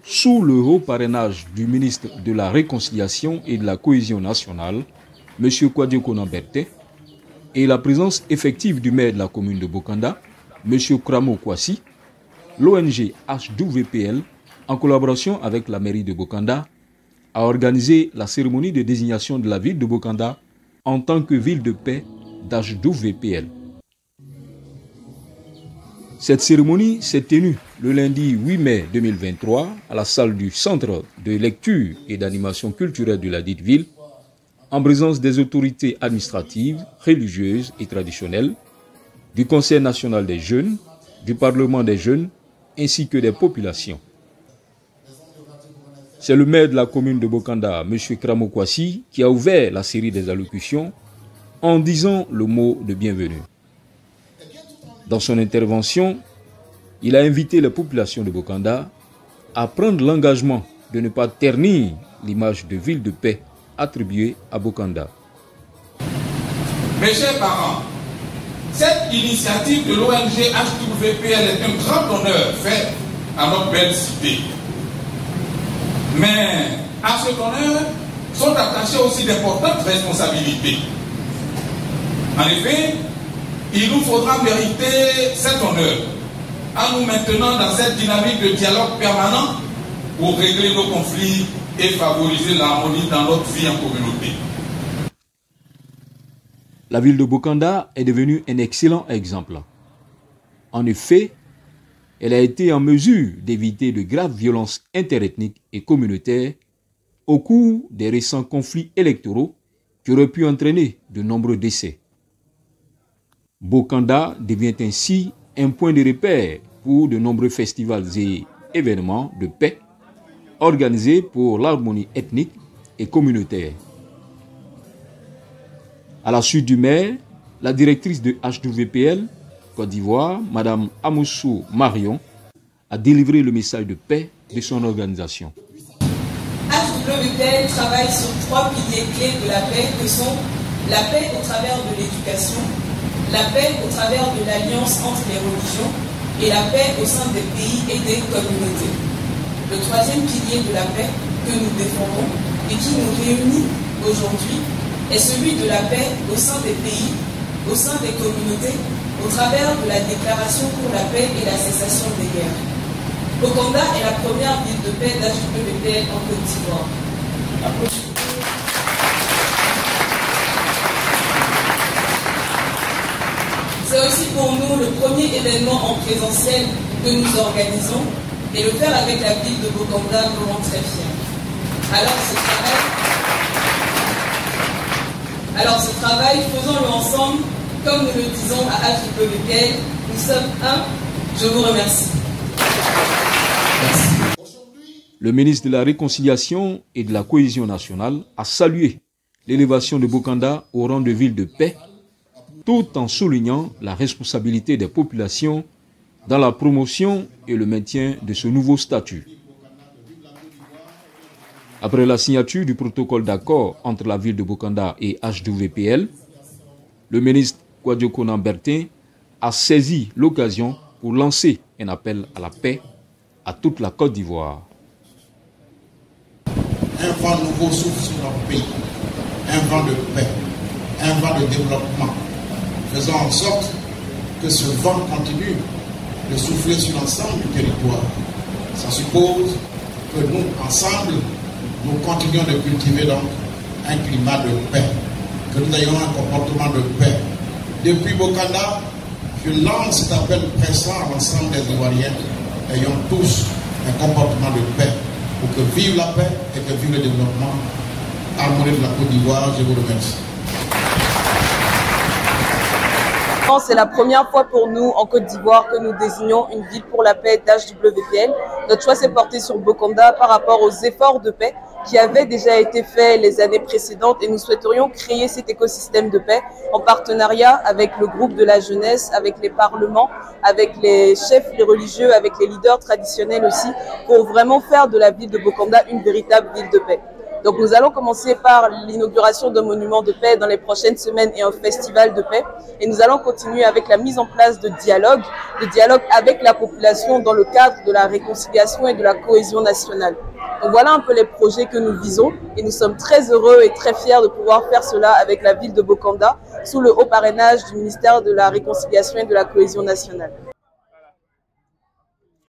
sous le haut parrainage du ministre de la Réconciliation et de la Cohésion nationale, M. Kwadjo Konan Bertin, et la présence effective du maire de la commune de Bokanda, M. Kramo Kwasi, l'ONG H12VPL, en collaboration avec la mairie de Bokanda, a organisé la cérémonie de désignation de la ville de Bokanda en tant que ville de paix d'H12VPL. Cette cérémonie s'est tenue le lundi 8 mai 2023 à la salle du Centre de lecture et d'animation culturelle de la dite ville, en présence des autorités administratives, religieuses et traditionnelles, du Conseil national des jeunes, du Parlement des jeunes, ainsi que des populations. C'est le maire de la commune de Bokanda, M. Kramo Kwasi, qui a ouvert la série des allocutions en disant le mot de bienvenue. Dans son intervention, il a invité les populations de Bokanda à prendre l'engagement de ne pas ternir l'image de ville de paix attribuée à Bokanda. Mes chers parents, cette initiative de l'ONG H12VPL est un grand honneur fait à notre belle cité. Mais à cet honneur sont attachées aussi d'importantes responsabilités. En effet, il nous faudra mériter cet honneur en nous maintenant dans cette dynamique de dialogue permanent pour régler nos conflits et favoriser l'harmonie dans notre vie en communauté. La ville de Bokanda est devenue un excellent exemple. En effet, elle a été en mesure d'éviter de graves violences interethniques et communautaires au cours des récents conflits électoraux qui auraient pu entraîner de nombreux décès. Bokanda devient ainsi un point de repère pour de nombreux festivals et événements de paix organisés pour l'harmonie ethnique et communautaire. À la suite du maire, la directrice de H12VPL, Côte d'Ivoire, Mme Amoussou Marion, a délivré le message de paix de son organisation. H12VPL travaille sur 3 piliers clés de la paix que sont la paix au travers de l'éducation, la paix au travers de l'alliance entre les religions et la paix au sein des pays et des communautés. Le 3e pilier de la paix que nous défendons et qui nous réunit aujourd'hui est celui de la paix au sein des pays, au sein des communautés, au travers de la déclaration pour la paix et la cessation des guerres. Bokanda est la première ville de paix d'H12VPL en Côte d'Ivoire. C'est aussi pour nous le premier événement en présentiel que nous organisons et le faire avec la ville de Bokanda nous rend très fiers. Alors ce travail, faisons-le ensemble, comme nous le disons à H12VPL, nous sommes un. Je vous remercie. Merci. Le ministre de la Réconciliation et de la Cohésion nationale a salué l'élévation de Bokanda au rang de ville de paix, tout en soulignant la responsabilité des populations dans la promotion et le maintien de ce nouveau statut. Après la signature du protocole d'accord entre la ville de Bokanda et H12VPL, le ministre Kwadjo Konan Bertin a saisi l'occasion pour lancer un appel à la paix à toute la Côte d'Ivoire. Un vent nouveau souffle sur notre pays, un vent de paix, un vent de développement. Faisons en sorte que ce vent continue de souffler sur l'ensemble du territoire. Ça suppose que nous, ensemble, nous continuons de cultiver donc un climat de paix, que nous ayons un comportement de paix. Depuis Bokanda, je lance cet appel pressant à l'ensemble des Ivoiriens, ayons tous un comportement de paix, pour que vive la paix et que vive le développement harmonieux de la Côte d'Ivoire. Je vous remercie. C'est la première fois pour nous en Côte d'Ivoire que nous désignons une ville pour la paix d'H12VPL. Notre choix s'est porté sur Bokanda par rapport aux efforts de paix qui avaient déjà été faits les années précédentes et nous souhaiterions créer cet écosystème de paix en partenariat avec le groupe de la jeunesse, avec les parlements, avec les chefs les religieux, avec les leaders traditionnels aussi, pour vraiment faire de la ville de Bokanda une véritable ville de paix. Donc nous allons commencer par l'inauguration d'un monument de paix dans les prochaines semaines et un festival de paix. Et nous allons continuer avec la mise en place de dialogue avec la population dans le cadre de la réconciliation et de la cohésion nationale. Donc voilà un peu les projets que nous visons et nous sommes très heureux et très fiers de pouvoir faire cela avec la ville de Bokanda sous le haut parrainage du ministère de la Réconciliation et de la Cohésion nationale.